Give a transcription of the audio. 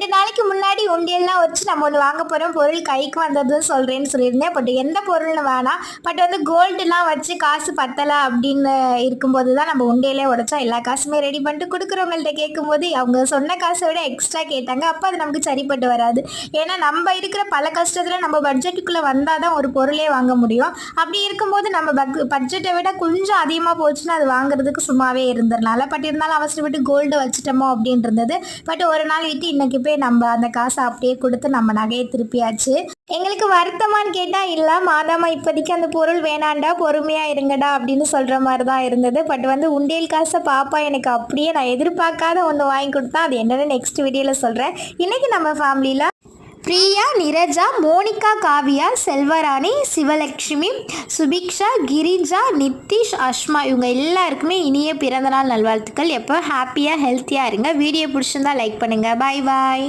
2 நாளைக்கு முன்னாடி உண்டியல்லாம் வச்சு நம்ம ஒன்று வாங்க போகிறோம், பொருள் கைக்கு வந்ததுன்னு சொல்கிறேன்னு சொல்லியிருந்தேன். பட் எந்த பொருள்னு வேணாம், பட் வந்து கோல்டுலாம் வச்சு காசு பத்தலை அப்படின்னு இருக்கும்போது தான் நம்ம உண்டியலே உடைச்சோம். எல்லா காசுமே ரெடி பண்ணிட்டு கொடுக்குறவங்கள்ட்ட கேட்கும்போது அவங்க சொன்ன காசை விட எக்ஸ்ட்ரா கேட்டாங்க. அப்போ அது நமக்கு சரிப்பட்டு வராது. ஏன்னா நம்ம இருக்கிற பல கஷ்டத்தில் நம்ம பட்ஜெட்டுக்குள்ளே வந்தால் தான் ஒரு பொருளே வாங்க முடியும். அப்படி இருக்கும்போது நம்ம பட்ஜெட்டை விட கொஞ்சம் அதிகமாக போச்சுன்னா அது வாங்குறதுக்கு சும்மாவே இருந்ததுனால, பட் இருந்தாலும் அவசரப்பட்டு கோல்டு வச்சுட்டோமோ அப்படின்னு இருந்தது. பட் ஒரு நாள் விட்டு இன்னைக்கு போய் நம்ம அந்த காசை அப்படியே கொடுத்து நம்ம நகையை திருப்பியாச்சு. எங்களுக்கு வருத்தமானு கேட்டால் இல்லை, மாதாமா இப்போதைக்கு அந்த பொருள் வேணாண்டா, பொறுமையாக இருங்கடா அப்படின்னு சொல்கிற மாதிரி தான் இருந்தது. பட் வந்து உண்டியல் காசை பாப்பா எனக்கு அப்படியே நான் எதிர்பார்க்காத ஒன்று வாங்கி கொடுத்தா, அது என்னென்னு நெக்ஸ்ட் வீடியோவில் சொல்கிறேன். இன்றைக்கி நம்ம ஃபேமிலியில் பிரியா, நிரஜா, மோனிகா, காவியா, செல்வராணி, சிவலட்சுமி, சுபிக்ஷா, கிரிஜா, நித்திஷ், அஷ்மா இவங்க எல்லாருக்குமே இனிய பிறந்தநாள் நல்வாழ்த்துக்கள். எப்போ ஹாப்பியாக ஹெல்த்தியாக இருங்க. வீடியோ பிடிச்சிருந்தா லைக் பண்ணுங்கள். பாய் பாய்.